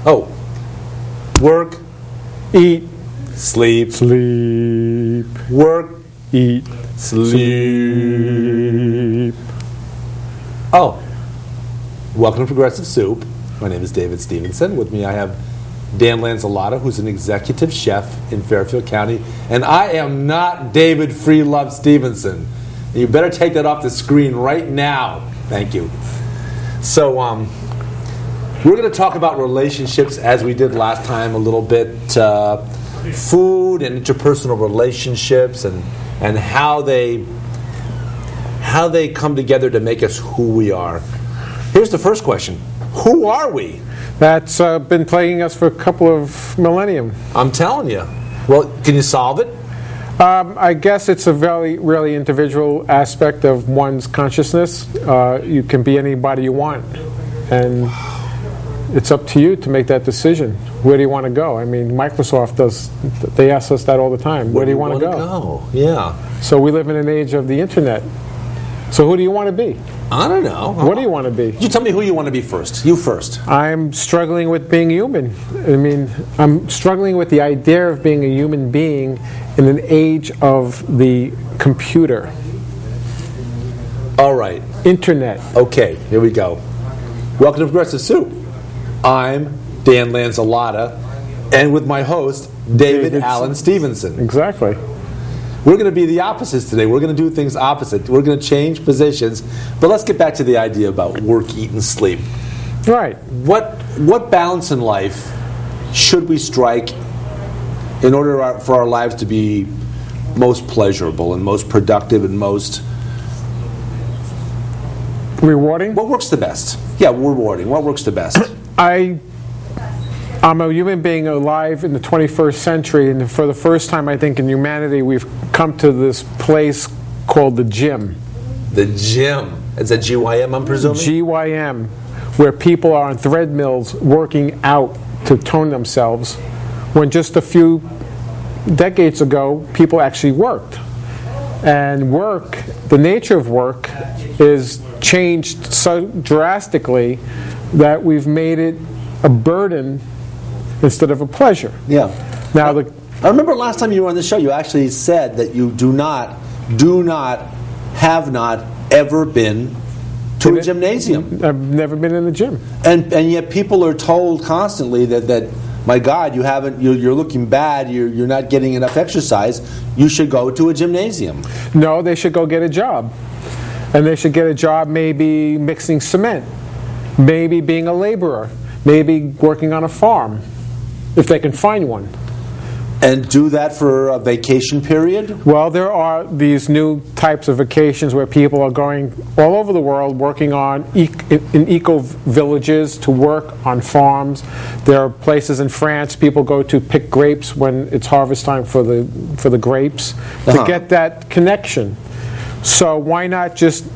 Oh. Work. Eat. Sleep. Sleep. Work. Eat. Sleep. Oh. Welcome to Progressive Soup. My name is David Stevenson. With me I have Dan Lanzilotta, who's an executive chef in Fairfield County. And I am not David Freelove Stevenson. And you better take that off the screen right now. Thank you. So, we're going to talk about relationships as we did last time a little bit. Food and interpersonal relationships and how they come together to make us who we are. Here's the first question. Who are we? That's been plaguing us for a couple of millennium. I'm telling you. Well, can you solve it? I guess it's a really individual aspect of one's consciousness. You can be anybody you want. And it's up to you to make that decision. Where do you want to go? I mean, Microsoft they ask us that all the time. Where do you want to go? Yeah. So we live in an age of the internet. So who do you want to be? I don't know. What do you want to be? You tell me who you want to be first. You first. I'm struggling with being human. I mean, I'm struggling with the idea of being a human being in an age of the computer. All right. Internet. Okay, here we go. Welcome to Progressive Soup. I'm Dan Lanzilotta, and with my host, David Allen Stevenson. Exactly. We're going to be the opposites today. We're going to do things opposite. We're going to change positions. But let's get back to the idea about work, eat, and sleep. Right. What balance in life should we strike in order for our lives to be most pleasurable and most productive and most rewarding? What works the best? Yeah, rewarding. What works the best? I'm a human being alive in the 21st century, and for the first time, I think, in humanity, we've come to this place called the gym. The gym. Is that GYM, I'm presuming? GYM, where people are on treadmills working out to tone themselves, when just a few decades ago, people actually worked. And work, the nature of work, is changed so drastically that we've made it a burden instead of a pleasure. Yeah. Now, I remember last time you were on the show, you actually said that you have not ever been to a gymnasium. I've never been in the gym. And yet people are told constantly that my God, you're looking bad, you're not getting enough exercise, you should go to a gymnasium. No, they should go get a job. And they should get a job maybe mixing cement, maybe being a laborer, maybe working on a farm, if they can find one. And do that for a vacation period? Well, there are these new types of vacations where people are going all over the world working on in eco-villages to work on farms. There are places in France people go to pick grapes when it's harvest time for the grapes to get that connection. So why not just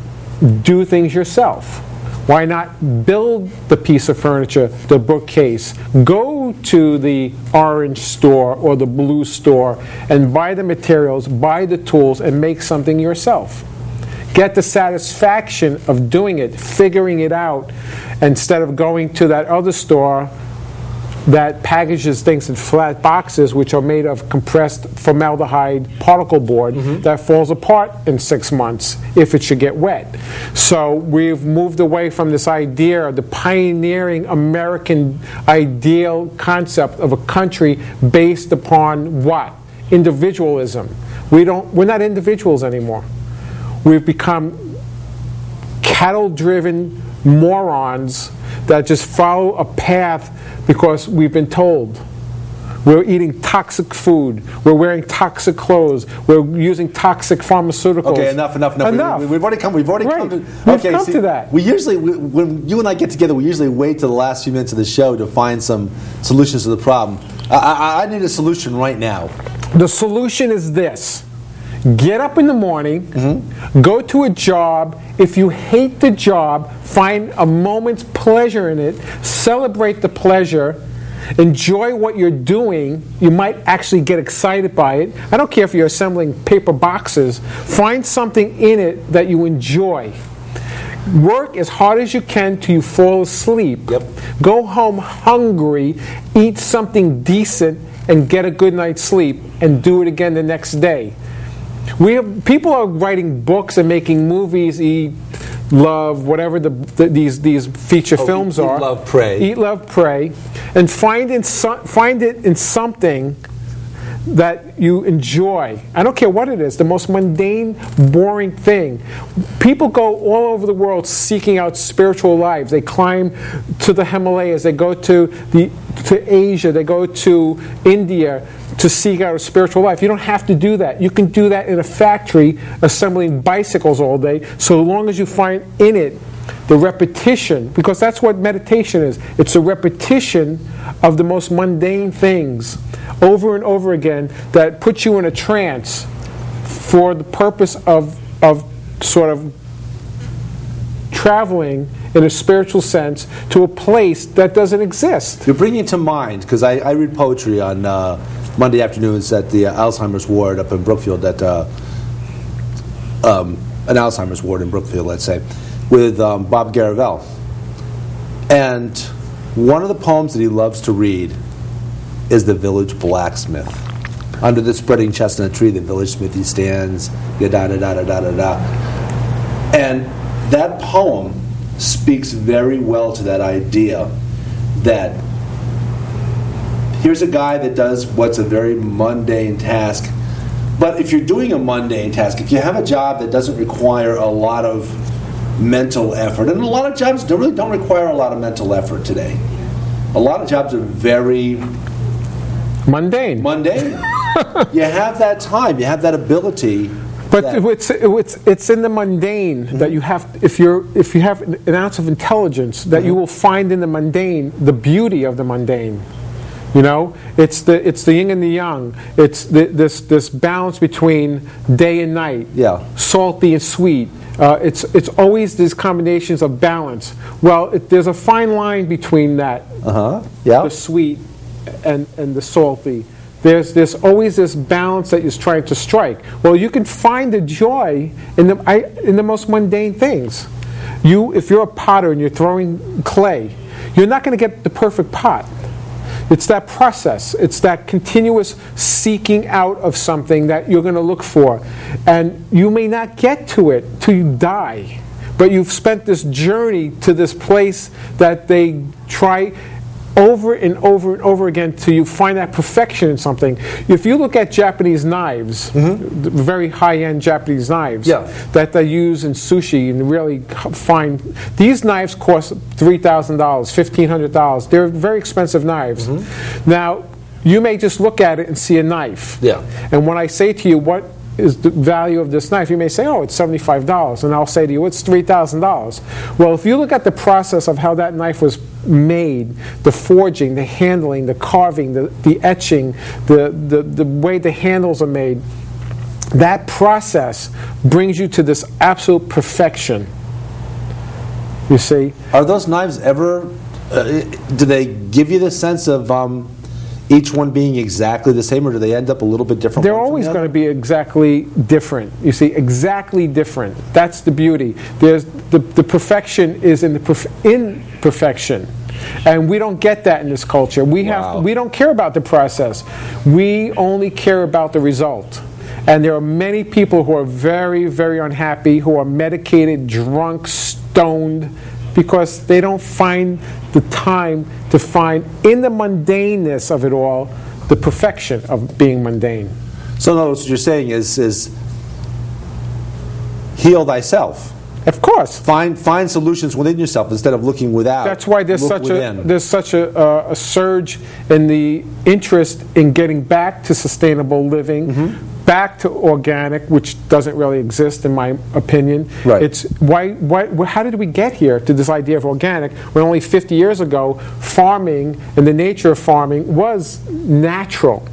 do things yourself? Why not build the piece of furniture, the bookcase, go to the orange store or the blue store and buy the materials, buy the tools, and make something yourself. Get the satisfaction of doing it, figuring it out, instead of going to that other store that packages things in flat boxes which are made of compressed formaldehyde particle board that falls apart in 6 months if it should get wet. So we've moved away from this idea of the pioneering American ideal concept of a country based upon what? Individualism. We're not individuals anymore. We've become cattle-driven morons that just follow a path because we've been told. We're eating toxic food. We're wearing toxic clothes. We're using toxic pharmaceuticals. Okay, enough. We've already come. We've come to that. We usually, when you and I get together, we usually wait till the last few minutes of the show to find some solutions to the problem. I need a solution right now. The solution is this. Get up in the morning, go to a job. If you hate the job, find a moment's pleasure in it, celebrate the pleasure, enjoy what you're doing. You might actually get excited by it. I don't care if you're assembling paper boxes. Find something in it that you enjoy. Work as hard as you can till you fall asleep. Yep. Go home hungry, eat something decent, and get a good night's sleep, and do it again the next day. People are writing books and making movies, Eat, Love, whatever these feature films are. Eat, Love, Pray. Eat, Love, Pray. And find it in something that you enjoy. I don't care what it is, the most mundane, boring thing. People go all over the world seeking out spiritual lives. They climb to the Himalayas, they go to Asia, they go to India to seek out a spiritual life. You don't have to do that. You can do that in a factory assembling bicycles all day, so long as you find in it the repetition, because that's what meditation is. It's a repetition of the most mundane things over and over again that puts you in a trance for the purpose of sort of traveling in a spiritual sense to a place that doesn't exist. You're bringing to mind, because I read poetry on Monday afternoons at the Alzheimer's ward up in Brookfield, an Alzheimer's ward in Brookfield, let's say, with Bob Garavell. And one of the poems that he loves to read is The Village Blacksmith. Under the spreading chestnut tree, the village smithy stands, da-da-da-da-da-da-da. And that poem speaks very well to that idea that here's a guy that does what's a very mundane task. But if you're doing a mundane task, if you have a job that doesn't require a lot of mental effort, and a lot of jobs really don't require a lot of mental effort today. A lot of jobs are very mundane. You have that time, you have that ability. But it's in the mundane that you have. If you have an ounce of intelligence, that you will find in the mundane the beauty of the mundane. You know, it's the yin and the yang. It's this balance between day and night. Yeah. Salty and sweet. It's always these combinations of balance. Well, there's a fine line between that. Yeah. The sweet and the salty. There's always this balance that you're trying to strike. Well, you can find the joy in the most mundane things. If you're a potter and you're throwing clay, you're not going to get the perfect pot. It's that process. It's that continuous seeking out of something that you're going to look for. And you may not get to it till you die. But you've spent this journey to this place that they try over and over and over again till you find that perfection in something. If you look at Japanese knives, very high-end Japanese knives that they use in sushi and really fine, these knives cost $3,000, $1,500. They're very expensive knives. Now, you may just look at it and see a knife. Yeah. And when I say to you, what is the value of this knife? You may say, oh, it's $75. And I'll say to you, it's $3,000. Well, if you look at the process of how that knife was made, the forging, the handling, the carving, the etching, the way the handles are made, that process brings you to this absolute perfection. You see? Are those knives ever, do they give you the sense of each one being exactly the same, or do they end up a little bit different? They're always going to be exactly different. You see, exactly different. That's the beauty. There's the perfection is in the imperfection, and we don't get that in this culture. We don't care about the process. We only care about the result. And there are many people who are very, very unhappy, who are medicated, drunk, stoned, because they don't find the time to find in the mundaneness of it all the perfection of being mundane. So in other words, what you're saying is heal thyself. Of course. Find solutions within yourself instead of looking without. That's why there's such a surge in the interest in getting back to sustainable living, back to organic, which doesn't really exist in my opinion. Right. It's how did we get here to this idea of organic when only 50 years ago farming and the nature of farming was natural?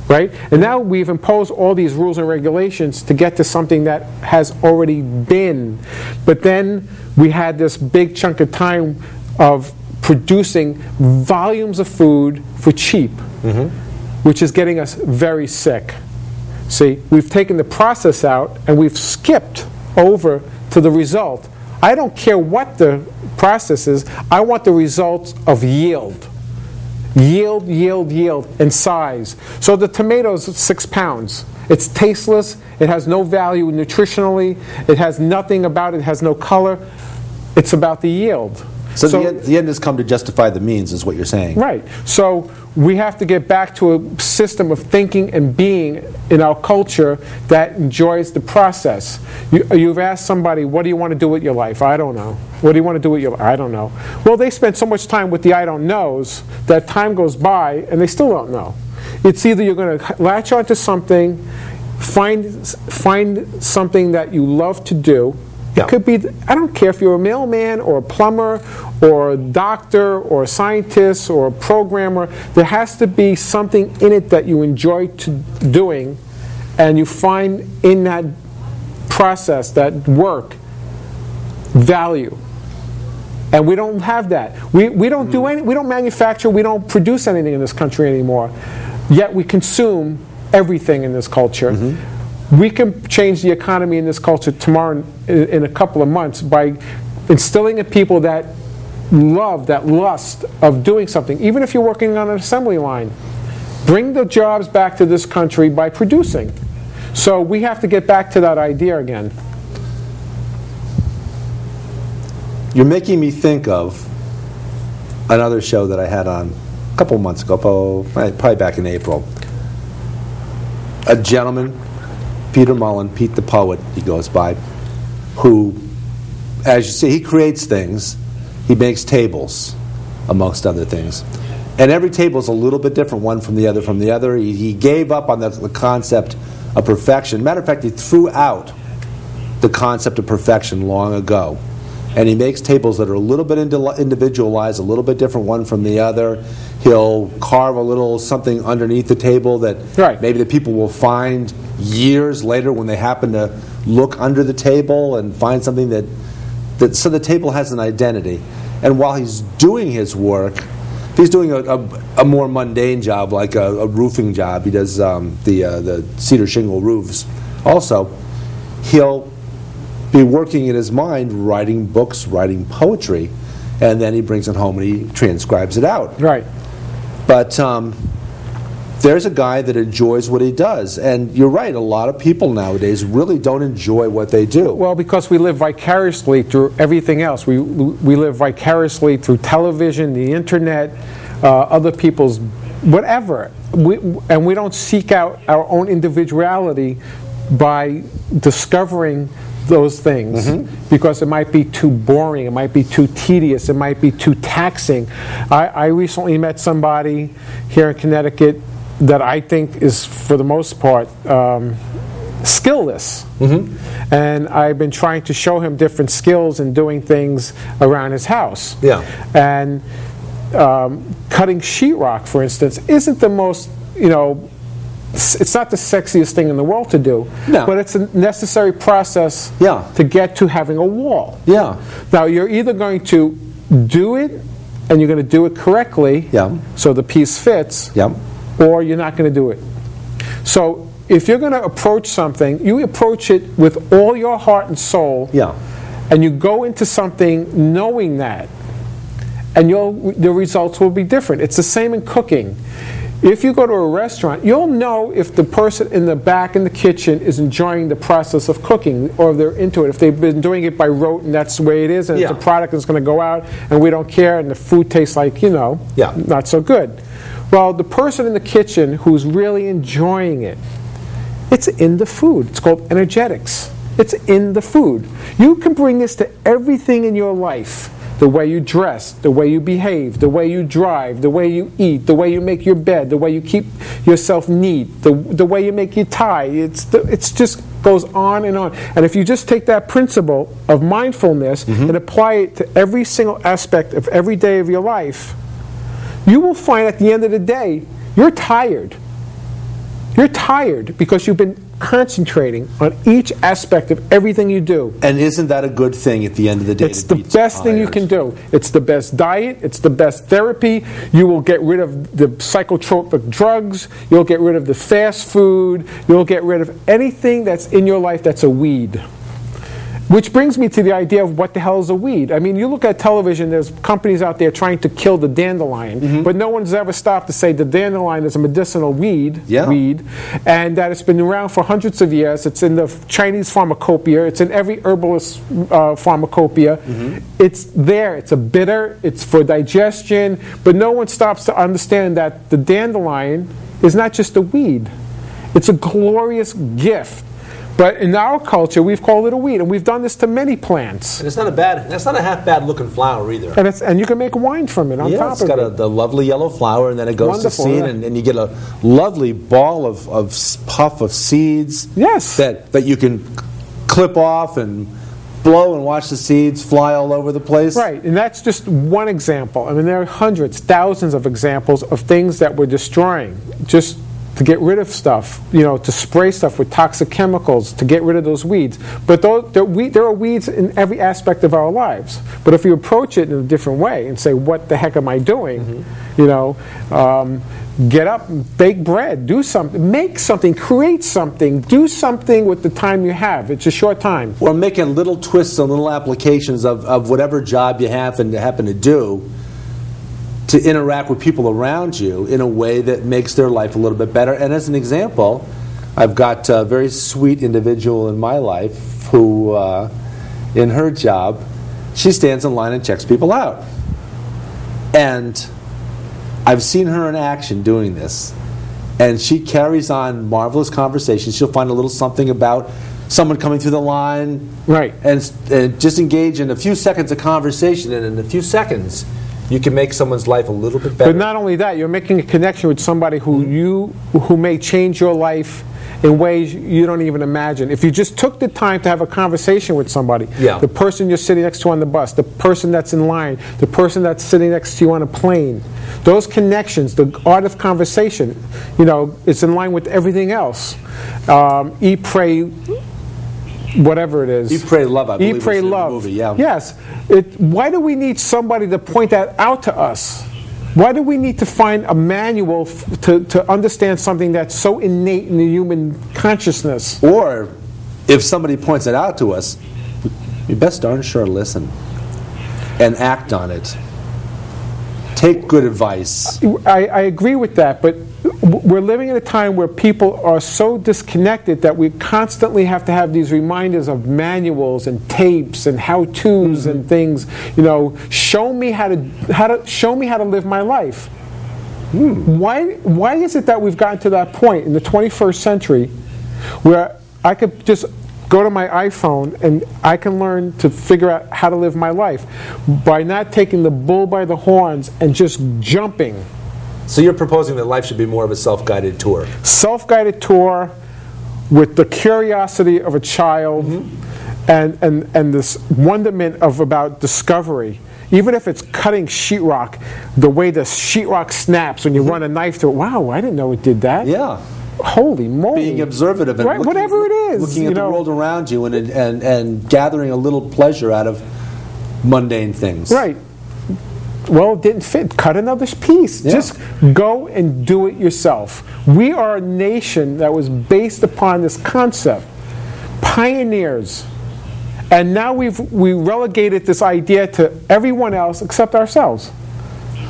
Right? And now we've imposed all these rules and regulations to get to something that has already been. But then we had this big chunk of time of producing volumes of food for cheap, which is getting us very sick. See, we've taken the process out and we've skipped over to the result I don't care what the process is. I want the results of yield. Yield, yield, yield, and size. So the tomatoes, 6 pounds. It's tasteless. It has no value nutritionally. It has nothing about it. It has no color. It's about the yield. So the end has come to justify the means, is what you're saying. Right. So we have to get back to a system of thinking and being in our culture that enjoys the process. You've asked somebody, what do you want to do with your life? I don't know. What do you want to do with your life? I don't know. Well, they spend so much time with the I don't knows that time goes by and they still don't know. It's either you're going to latch onto something, find something that you love to do. It could be, I don't care if you're a mailman or a plumber or a doctor or a scientist or a programmer. There has to be something in it that you enjoy doing, and you find in that process, that work, value. And we don't have that. We don't do any. We don't manufacture. We don't produce anything in this country anymore. Yet we consume everything in this culture. We can change the economy in this culture tomorrow in a couple of months by instilling in people that love, that lust of doing something. Even if you're working on an assembly line, bring the jobs back to this country by producing. So we have to get back to that idea again. You're making me think of another show that I had on a couple of months ago, probably back in April. A gentleman, Peter Mullen, Pete the Poet, he goes by, who, as you see, he creates things. He makes tables, amongst other things. And every table is a little bit different, one from the other. He gave up on the concept of perfection. Matter of fact, he threw out the concept of perfection long ago. And he makes tables that are a little bit individualized, a little bit different one from the other. He'll carve a little something underneath the table that maybe the people will find years later when they happen to look under the table and find something so the table has an identity. And while he's doing his work, if he's doing a more mundane job like a roofing job, he does the cedar shingle roofs also, he'll be working in his mind, writing books, writing poetry, and then he brings it home and he transcribes it out. Right. But there's a guy that enjoys what he does, and you're right, a lot of people nowadays really don't enjoy what they do. Well, because we live vicariously through everything else. We live vicariously through television, the internet, other people's whatever. And we don't seek out our own individuality by discovering those things, because it might be too boring, it might be too tedious, it might be too taxing. I recently met somebody here in Connecticut that I think is, for the most part, skillless. And I've been trying to show him different skills in doing things around his house. And cutting sheetrock, for instance, isn't the most, it's not the sexiest thing in the world to do, but it's a necessary process to get to having a wall. Now, you're either going to do it, and you're going to do it correctly, so the piece fits, or you're not going to do it. So if you're going to approach something, you approach it with all your heart and soul, and you go into something knowing that, and the results will be different. It's the same in cooking. If you go to a restaurant, you'll know if the person in the back in the kitchen is enjoying the process of cooking, or if they're into it. If they've been doing it by rote and that's the way it is, and it's a product that's going to go out and we don't care, and the food tastes like, not so good. Well, the person in the kitchen who's really enjoying it, it's in the food. It's called energetics. It's in the food. You can bring this to everything in your life. The way you dress, the way you behave, the way you drive, the way you eat, the way you make your bed, the way you keep yourself neat, the way you make your tie. It's just goes on and on. And if you just take that principle of mindfulness and apply it to every single aspect of every day of your life, you will find at the end of the day, you're tired. You're tired because you've been concentrating on each aspect of everything you do. And isn't that a good thing at the end of the day? It's the best thing you can do. It's the best diet. It's the best therapy. You will get rid of the psychotropic drugs. You'll get rid of the fast food. You'll get rid of anything that's in your life that's a weed. Which brings me to the idea of what the hell is a weed. I mean, you look at television, there's companies out there trying to kill the dandelion, but no one's ever stopped to say the dandelion is a medicinal weed, and that it's been around for hundreds of years. It's in the Chinese pharmacopoeia. It's in every herbalist pharmacopoeia. It's there. It's a bitter. It's for digestion. But no one stops to understand that the dandelion is not just a weed. It's a glorious gift. But in our culture, we've called it a weed, and we've done this to many plants. And it's not a half bad looking flower either. And you can make wine from it on top of it. It's got the lovely yellow flower, and then it goes to seed, and you get a lovely ball of puff of seeds. Yes. That you can clip off and blow and watch the seeds fly all over the place. Right, and that's just one example. I mean, there are hundreds, thousands of examples of things that we're destroying. Just to get rid of stuff, to spray stuff with toxic chemicals to get rid of those weeds. But there are weeds in every aspect of our lives. But if you approach it in a different way and say, what the heck am I doing? Get up, bake bread, do something, make something, create something, do something with the time you have. It's a short time. Or making little twists and little applications of whatever job you happen to do, to interact with people around you in a way that makes their life a little bit better. And as an example, I've got a very sweet individual in my life who, in her job, she stands in line and checks people out. And I've seen her in action doing this. And she carries on marvelous conversations. She'll find a little something about someone coming through the line. Right. And just engage in a few seconds of conversation. And in a few seconds, you can make someone's life a little bit better. But not only that, you're making a connection with somebody who may change your life in ways you don't even imagine. If you just took the time to have a conversation with somebody, the person you're sitting next to on the bus, the person that's in line, the person that's sitting next to you on a plane, those connections, the art of conversation, it's in line with everything else. Eat, pray, whatever it is. Eat, pray, love, I believe. Eat, pray, love. Movie, yeah. Yes. Why do we need somebody to point that out to us? Why do we need to find a manual to understand something that's so innate in the human consciousness? Or, if somebody points it out to us, we best darn sure listen and act on it. Take good advice. I agree with that, but we're living in a time where people are so disconnected that we constantly have to have these reminders of manuals and tapes and how-tos and things. Show me how to live my life. Why is it that we've gotten to that point in the 21st century where I could just go to my iPhone and I can learn to figure out how to live my life by not taking the bull by the horns and just jumping? So you're proposing that life should be more of a self-guided tour. Self-guided tour with the curiosity of a child and this wonderment about discovery. Even if it's cutting sheetrock, the way the sheetrock snaps when you run a knife through it. Wow, I didn't know it did that. Yeah. Holy moly. Being observative and whatever it is. Looking at the world around you and gathering a little pleasure out of mundane things. Right. Well, it didn't fit. Cut another piece. Yeah. Just go and do it yourself. We are a nation that was based upon this concept. Pioneers. And now we relegated this idea to everyone else except ourselves.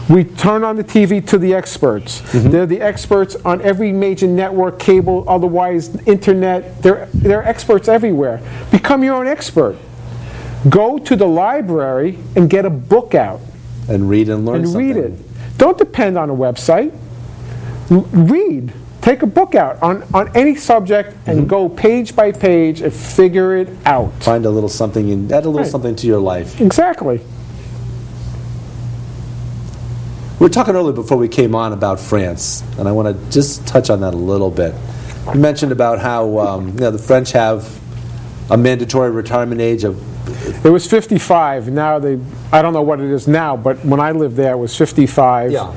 We turn on the TV to the experts. They're the experts on every major network, cable, otherwise, internet. They're experts everywhere. Become your own expert. Go to the library and get a book out. And read and learn something. And read it. Don't depend on a website. Read. Take a book out on any subject and go page by page and figure it out. Find a little something and add a little something to your life. Exactly. We were talking earlier before we came on about France, and I want to just touch on that a little bit. You mentioned about how the French have a mandatory retirement age of... It was 55. Now I don't know what it is now, but when I lived there, it was 55. Yeah.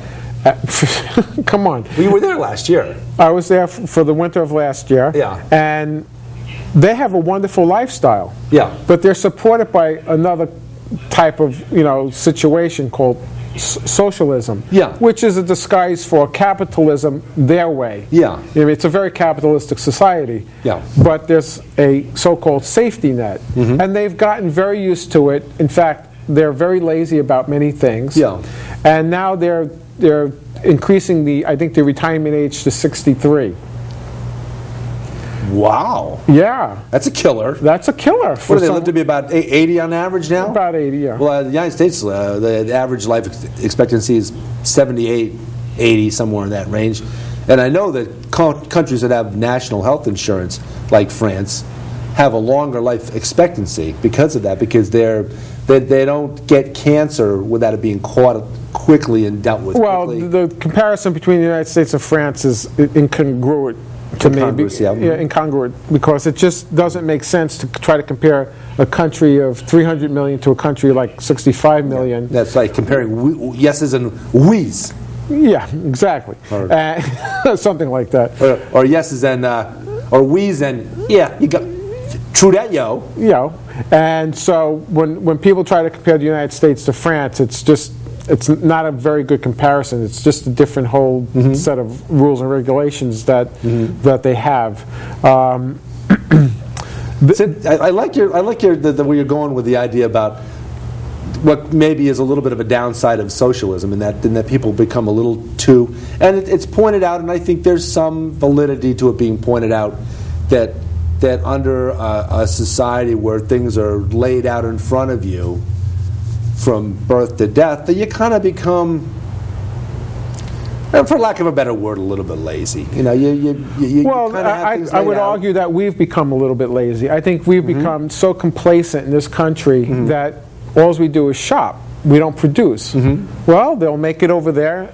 Come on. Well, you were there last year. I was there for the winter of last year. Yeah. And they have a wonderful lifestyle. Yeah. But they're supported by another type of situation called socialism, Yeah. which is a disguise for capitalism their way. Yeah. It's a very capitalistic society. Yeah. But there's a so-called safety net, and they've gotten very used to it. In fact, they're very lazy about many things. Yeah. And now they're increasing I think the retirement age to 63. Wow. Yeah. That's a killer. That's a killer. What do they live to be, about 80 on average now? About 80, yeah. Well, the United States, the average life expectancy is 78, 80, somewhere in that range. And I know that countries that have national health insurance, like France, have a longer life expectancy because of that, because they don't get cancer without it being caught quickly and dealt with quickly. Well, the comparison between the United States and France is incongruent to me. Incongruent, because it just doesn't make sense to try to compare a country of 300 million to a country like 65 million. That's like comparing yeses and we's. Yeah, exactly. Something like that. Or yeses and, or we's and, yeah, you got, true that, yo. You know, and so when people try to compare the United States to France, it's not a very good comparison. It's just a different whole set of rules and regulations that they have. I like the way you're going with the idea about what maybe is a little bit of a downside of socialism, in that people become a little too, and it's pointed out, and I think there's some validity to it being pointed out, that under a society where things are laid out in front of you from birth to death, that you kind of become, for lack of a better word, a little bit lazy. You know, well, I would argue that we've become a little bit lazy. I think we've become so complacent in this country that all we do is shop. We don't produce. Well, they'll make it over there,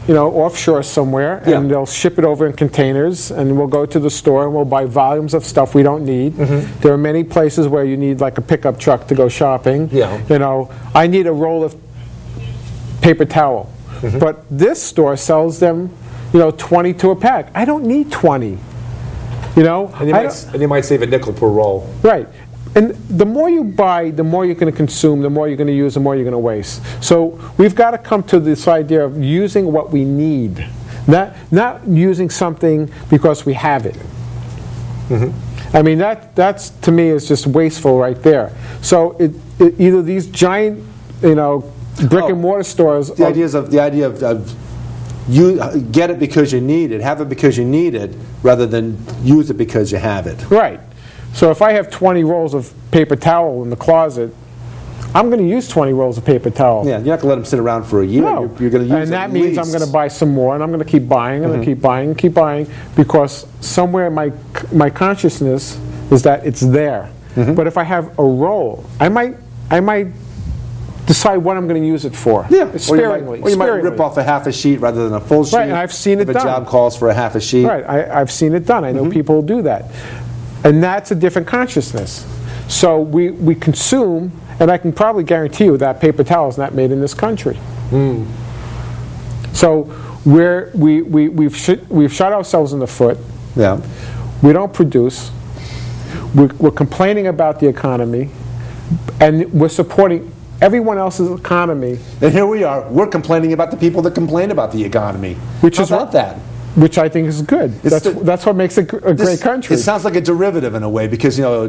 you know, offshore somewhere, and they'll ship it over in containers, and we'll go to the store and we'll buy volumes of stuff we don't need. There are many places where you need like a pickup truck to go shopping. Yeah. You know, I need a roll of paper towel, but this store sells them, you know, 20 to a pack. I don't need 20. You know, and you might save a nickel per roll. Right. And the more you buy, the more you're going to consume, the more you're going to use, the more you're going to waste. So we've got to come to this idea of using what we need, not using something because we have it. I mean, that's to me is just wasteful right there. So either these giant, you know, brick and mortar stores. The idea of you get it because you need it, have it because you need it, rather than use it because you have it. Right. So if I have 20 rolls of paper towel in the closet, I'm going to use 20 rolls of paper towel. Yeah, you're not going to let them sit around for a year. No. You're going to use and that means I'm going to buy some more, and I'm going to keep buying, and keep buying, and keep buying, because somewhere in my consciousness is that it's there. But if I have a roll, I might decide what I'm going to use it for. Yeah, sparingly. Or you might rip off a half a sheet rather than a full sheet. Right, and I've seen it done. If a job calls for a half a sheet. Right, I've seen it done. I know people who do that. And that's a different consciousness. So we consume, and I can probably guarantee you that paper towel is not made in this country. So we've shot ourselves in the foot. Yeah. We don't produce. We're complaining about the economy, and we're supporting everyone else's economy. And here we are. We're complaining about the people that complain about the economy. How about that? Which I think is good. That's what makes it a great country. It sounds like a derivative in a way, because you know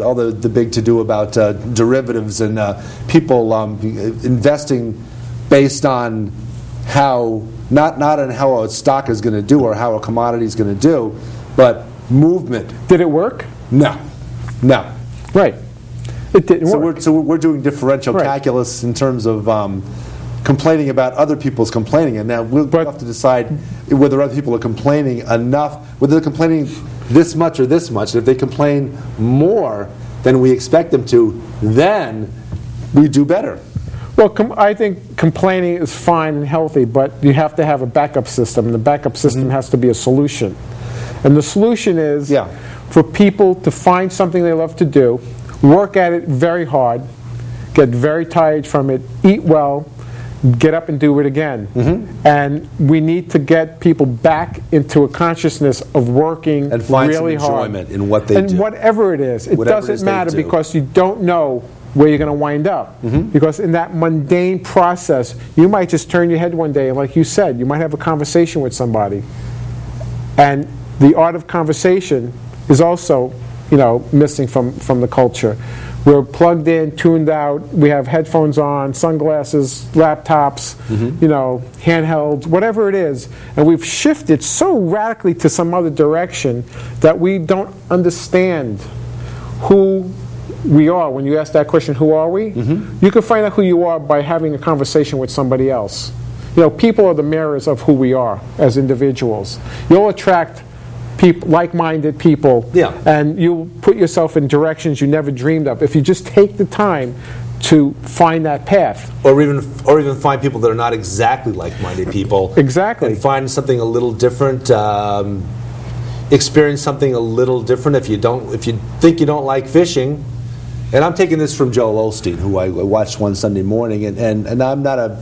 all the big to do about derivatives and people investing based on how not on how a stock is going to do or how a commodity is going to do, but movement. Did it work? No. Right. It didn't work. So we're doing differential calculus in terms of complaining about other people's complaining, and now we'll have to decide whether other people are complaining enough, whether they're complaining this much or this much. If they complain more than we expect them to, then we do better. Well, I think complaining is fine and healthy, but you have to have a backup system, and the backup system has to be a solution. And the solution is for people to find something they love to do, work at it very hard, get very tired from it, eat well, get up and do it again. And we need to get people back into a consciousness of working and find really some hard. enjoyment in what they do. And whatever it is. It doesn't matter, because you don't know where you're going to wind up. Because in that mundane process, you might just turn your head one day, and like you said, you might have a conversation with somebody. And the art of conversation is also, missing from the culture. We're plugged in, tuned out, we have headphones on, sunglasses, laptops, handhelds, whatever it is, and we've shifted so radically to some other direction that we don't understand who we are. When you ask that question, who are we? You can find out who you are by having a conversation with somebody else. People are the mirrors of who we are as individuals. You'll attract like-minded people, and you'll put yourself in directions you never dreamed of if you just take the time to find that path. Or even find people that are not exactly like-minded people. Exactly. And find something a little different, experience something a little different. If you think you don't like fishing, and I'm taking this from Joel Osteen, who I watched one Sunday morning, and I'm not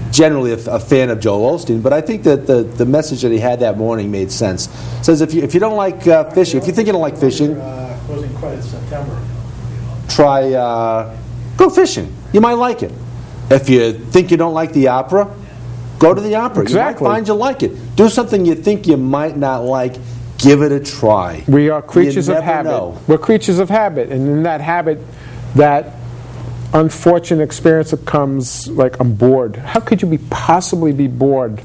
generally a fan of Joel Osteen, but I think that the message that he had that morning made sense. It says if you don't like fishing, if you think you don't like fishing, closing credits September. Try go fishing. You might like it. If you think you don't like the opera, go to the opera. Exactly. You might find you like it. Do something you think you might not like. Give it a try. We are creatures of habit. Know. We're creatures of habit, and in that habit, that unfortunate experience that comes like, I'm bored. How could you possibly be bored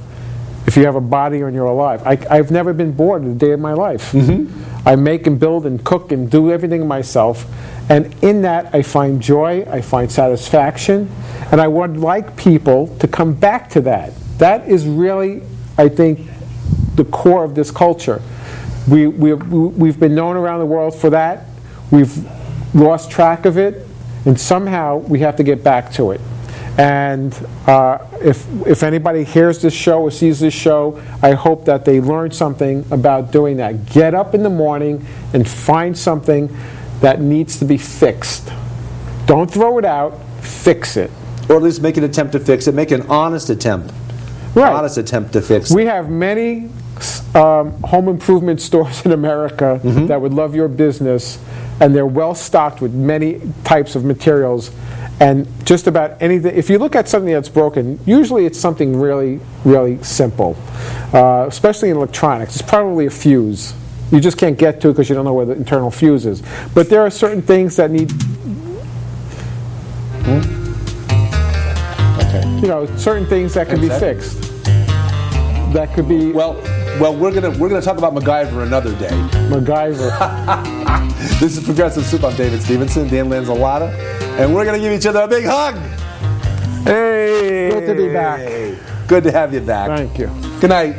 if you have a body and you're alive? I've never been bored a day of my life. I make and build and cook and do everything myself, and in that I find joy, I find satisfaction, and I would like people to come back to that. That is really, I think, the core of this culture. We've been known around the world for that. We've lost track of it, and somehow we have to get back to it. And if anybody hears this show or sees this show, I hope that they learn something about doing that. Get up in the morning and find something that needs to be fixed. Don't throw it out, fix it. Or at least make an attempt to fix it. Make an honest attempt. Right. Honest attempt to fix it. We have many home improvement stores in America that would love your business, and they're well stocked with many types of materials, and just about anything. If you look at something that's broken, usually it's something really, really simple, especially in electronics. It's probably a fuse. You just can't get to it because you don't know where the internal fuse is. But there are certain things that need, certain things that can be fixed. That could be well. We're gonna talk about MacGyver another day. MacGyver. This is Progressive Soup. I'm David Stevenson, Dan Lanzilotta, and we're gonna give each other a big hug. Hey, Good to be back. Good to have you back. Thank you. Good night.